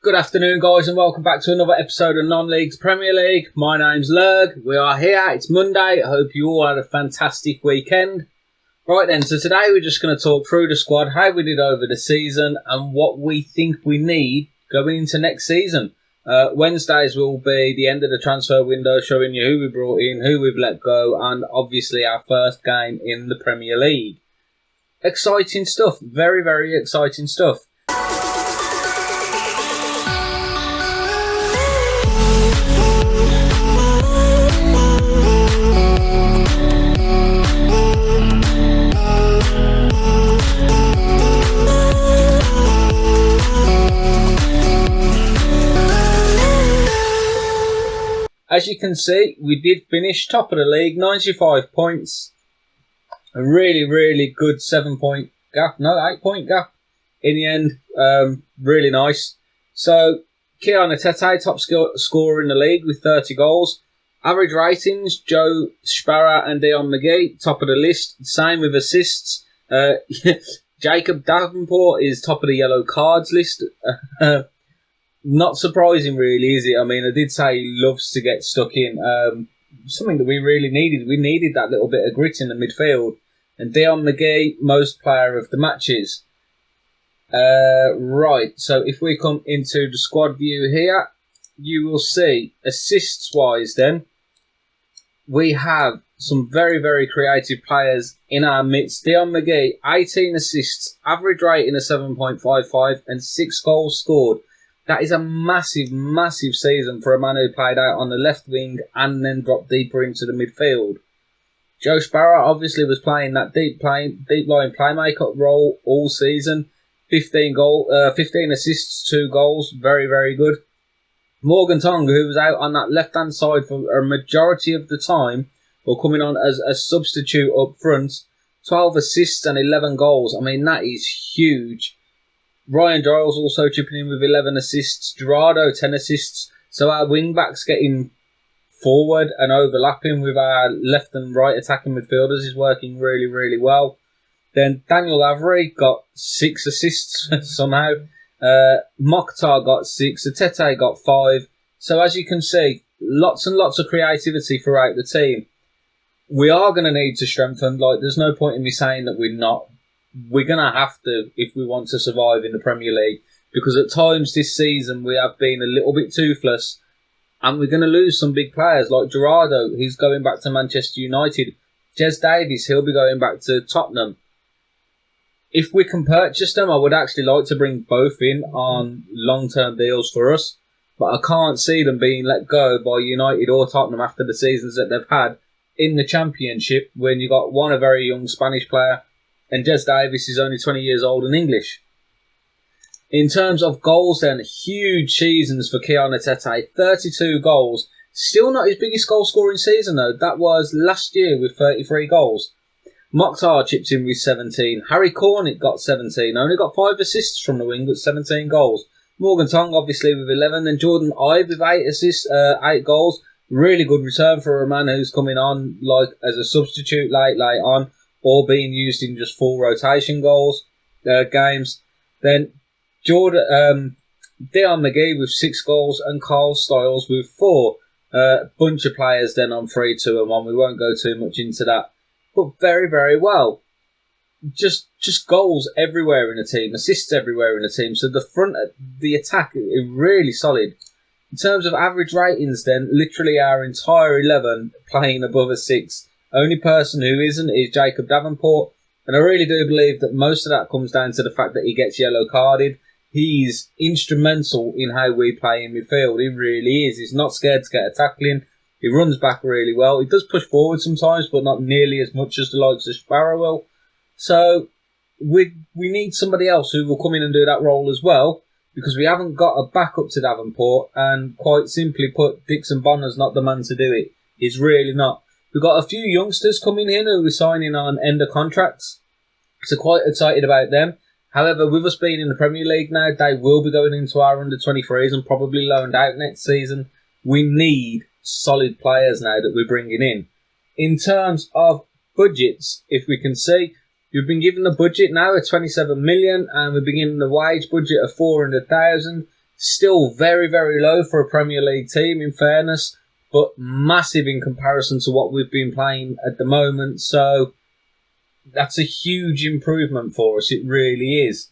Good afternoon, guys, and welcome back to another episode of Non-Leagues Premier League. My name's Lurg. We are here. It's Monday. I hope you all had a fantastic weekend. Right then, so today we're just going to talk through the squad, how we did over the season, and what we think we need going into next season. Wednesdays will be the end of the transfer window, showing you who we brought in, who we've let go, and obviously our first game in the Premier League. Exciting stuff. Very, very exciting stuff. As you can see, we did finish top of the league, 95 points. A really, really good 8-point gap in the end. Really nice. So, Kiyan Atete, top scorer in the league with 30 goals. Average ratings, Joe Sparrow and Dion McGee, top of the list. Same with assists. Jacob Davenport is top of the yellow cards list. Not surprising, really, is it? I mean, I did say he loves to get stuck in. Something that we really needed. We needed that little bit of grit in the midfield. And Dion McGee, most player of the matches. Right, so if we come into the squad view here, you will see, assists-wise then, we have some very, very creative players in our midst. Dion McGee, 18 assists, average rating of 7.55 and 6 goals scored. That is a massive, massive season for a man who played out on the left wing and then dropped deeper into the midfield. Joe Sparrow obviously was playing that deep line playmaker role all season. 15 assists, 2 goals, very, very good. Morgan Tonga, who was out on that left-hand side for a majority of the time, or coming on as a substitute up front, 12 assists and 11 goals. I mean, that is huge. Ryan Doyle's also chipping in with 11 assists. Gerardo, 10 assists. So our wing-backs getting forward and overlapping with our left and right attacking midfielders is working really, really well. Then Daniel Avery got 6 assists somehow. Mokhtar got 6. Atete got 5. So as you can see, lots and lots of creativity throughout the team. We are going to need to strengthen. There's no point in me saying that we're not. We're going to have to if we want to survive in the Premier League, because at times this season we have been a little bit toothless and we're going to lose some big players like Gerardo. He's going back to Manchester United. Jez Davies, he'll be going back to Tottenham. If we can purchase them, I would actually like to bring both in on long-term deals for us, but I can't see them being let go by United or Tottenham after the seasons that they've had in the Championship, when you got a very young Spanish player and Jez Davies is only 20 years old and English. In terms of goals then, huge seasons for Kiyan Atete. 32 goals. Still not his biggest goal scoring season though. That was last year with 33 goals. Mokhtar chipped in with 17. Harry Cornick got 17. Only got 5 assists from the wing, but 17 goals. Morgan Tonga obviously with 11. And Jordan Ibe with 8 assists, 8 goals. Really good return for a man who's coming on as a substitute late on, or being used in just full rotation games. Then Dion McGee with 6 goals and Carl Stiles with 4. Bunch of players then on 3-2-1. We won't go too much into that. But very, very well. Just goals everywhere in the team, assists everywhere in the team. So the attack is really solid. In terms of average ratings then, literally our entire 11 playing above a 6. Only person who isn't is Jacob Davenport, and I really do believe that most of that comes down to the fact that he gets yellow carded. He's instrumental in how we play in midfield. He really is. He's not scared to get a tackling. He runs back really well. He does push forward sometimes, but not nearly as much as the likes of Sparrow will. So we need somebody else who will come in and do that role as well, because we haven't got a backup to Davenport, and quite simply put, Dixon Bonner's not the man to do it. He's really not. We've got a few youngsters coming in who we're signing on end of contracts, so quite excited about them. However, with us being in the Premier League now, they will be going into our under-23s and probably loaned out next season. We need solid players now that we're bringing in. In terms of budgets, if we can see, we've been given a budget now of 27 million, and we're beginning the wage budget of 400,000. Still very, very low for a Premier League team, in fairness, but massive in comparison to what we've been playing at the moment. So that's a huge improvement for us. It really is.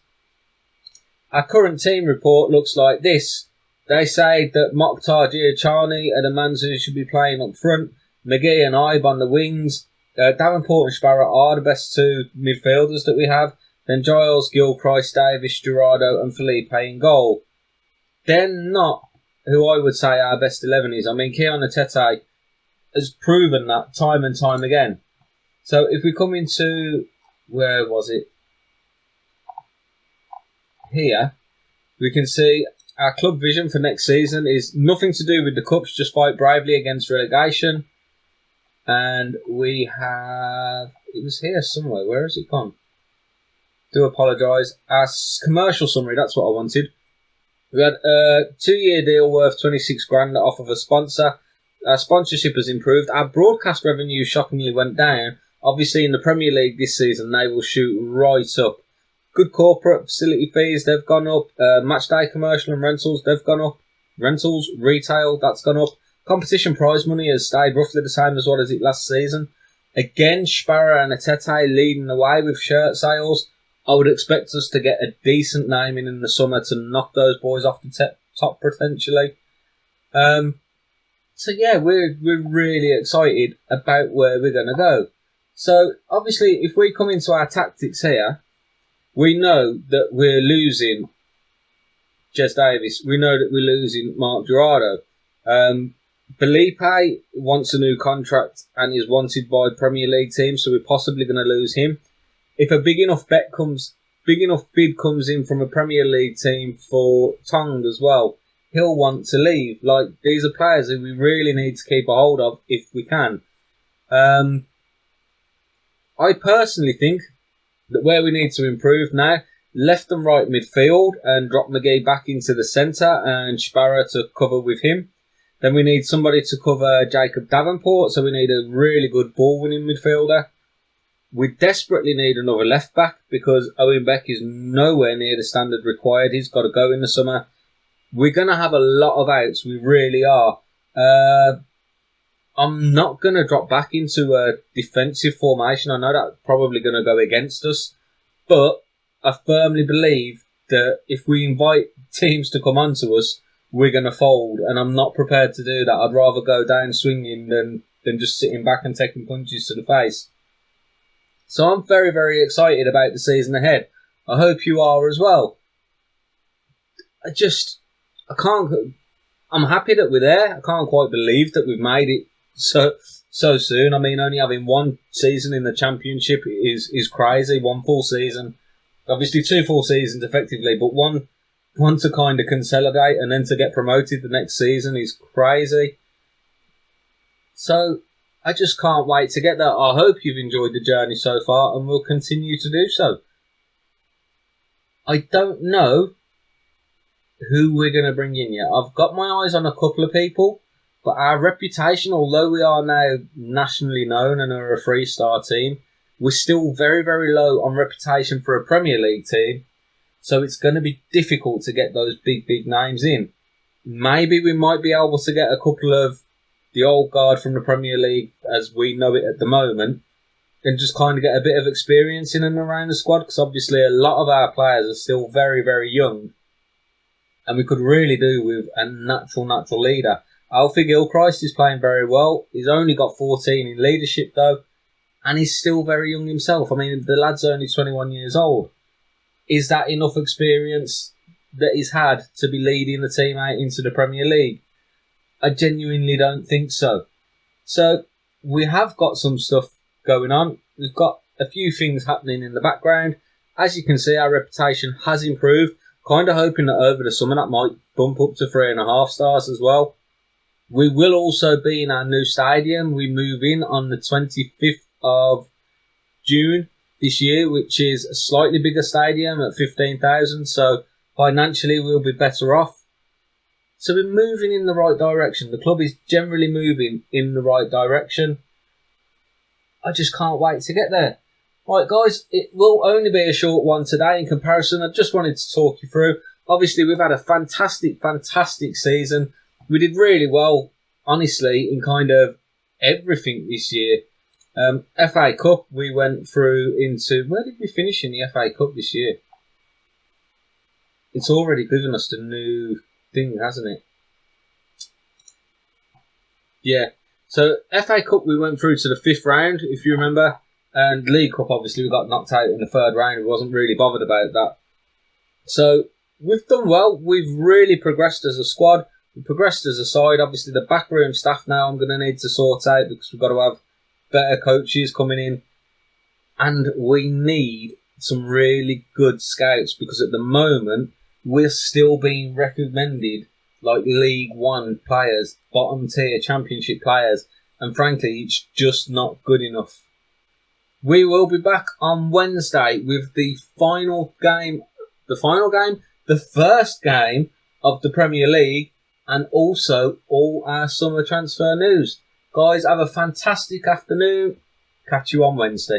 Our current team report looks like this. They say that Mokhtar Diachani are the man who should be playing up front. McGee and Ibe on the wings. Davenport and Sparrow are the best two midfielders that we have. Then Giles, Gilchrist, Davis, Jurado and Felipe in goal. They're not who I would say our best 11 is. I mean, Keon Tete has proven that time and time again. So if we come into, where was it? Here, we can see our club vision for next season is nothing to do with the cups, just fight bravely against relegation. And we have, it was here somewhere, where has it gone? Do apologise. Our commercial summary, that's what I wanted. We had a 2-year deal worth 26 grand off of a sponsor. Our sponsorship has improved. Our broadcast revenue shockingly went down. Obviously in the Premier League this season, they will shoot right up. Good corporate facility fees, they've gone up. Match day commercial and rentals, they've gone up. Rentals, retail, that's gone up. Competition prize money has stayed roughly the same as what it last season. Again, Sparrow and Atete leading the way with shirt sales. I would expect us to get a decent naming in the summer to knock those boys off the top potentially. So yeah, we're really excited about where we're going to go. So obviously, if we come into our tactics here, we know that we're losing Jez Davis. We know that we're losing Mark Jurado. Felipe wants a new contract and is wanted by Premier League teams, so we're possibly going to lose him. If a big enough bid comes in from a Premier League team for Tong as well, he'll want to leave. Like, these are players who we really need to keep a hold of if we can. I personally think that where we need to improve now, left and right midfield and drop McGee back into the centre and Sparrow to cover with him. Then we need somebody to cover Jacob Davenport, so we need a really good ball-winning midfielder. We desperately need another left-back because Owen Beck is nowhere near the standard required. He's got to go in the summer. We're going to have a lot of outs, we really are. I'm not going to drop back into a defensive formation. I know that's probably going to go against us, but I firmly believe that if we invite teams to come onto us, we're going to fold, and I'm not prepared to do that. I'd rather go down swinging than just sitting back and taking punches to the face. So I'm very, very excited about the season ahead. I hope you are as well. I'm happy that we're there. I can't quite believe that we've made it so soon. I mean, only having one season in the Championship is crazy. One full season. Obviously 2 full seasons effectively, but one to kind of consolidate and then to get promoted the next season is crazy. So I just can't wait to get there. I hope you've enjoyed the journey so far and will continue to do so. I don't know who we're going to bring in yet. I've got my eyes on a couple of people, but our reputation, although we are now nationally known and are a 3-star team, we're still very, very low on reputation for a Premier League team. So it's going to be difficult to get those big, big names in. Maybe we might be able to get a couple of the old guard from the Premier League as we know it at the moment and just kind of get a bit of experience in and around the squad, because obviously a lot of our players are still very, very young and we could really do with a natural leader. Alfie Gilchrist is playing very well. He's only got 14 in leadership though, and he's still very young himself. I mean, the lad's only 21 years old. Is that enough experience that he's had to be leading the team out into the Premier League? I genuinely don't think so. So we have got some stuff going on. We've got a few things happening in the background. As you can see, our reputation has improved. Kind of hoping that over the summer that might bump up to 3.5 stars as well. We will also be in our new stadium. We move in on the 25th of June this year, which is a slightly bigger stadium at 15,000. So financially, we'll be better off. So we're moving in the right direction. The club is generally moving in the right direction. I just can't wait to get there. Right, guys, it will only be a short one today in comparison. I just wanted to talk you through. Obviously, we've had a fantastic season. We did really well, honestly, in kind of everything this year. FA Cup, we went through into... Where did we finish in the FA Cup this year? It's already given us the new thing, hasn't it? Yeah. So, FA Cup, we went through to the 5th round, if you remember. And League Cup, obviously, we got knocked out in the 3rd round. We wasn't really bothered about that. So, we've done well. We've really progressed as a squad. We've progressed as a side. Obviously, the backroom staff now I'm going to need to sort out because we've got to have better coaches coming in. And we need some really good scouts because at the moment, we're still being recommended like League One players, bottom tier Championship players. And frankly, it's just not good enough. We will be back on Wednesday with the first game of the Premier League, and also all our summer transfer news. Guys, have a fantastic afternoon. Catch you on Wednesday.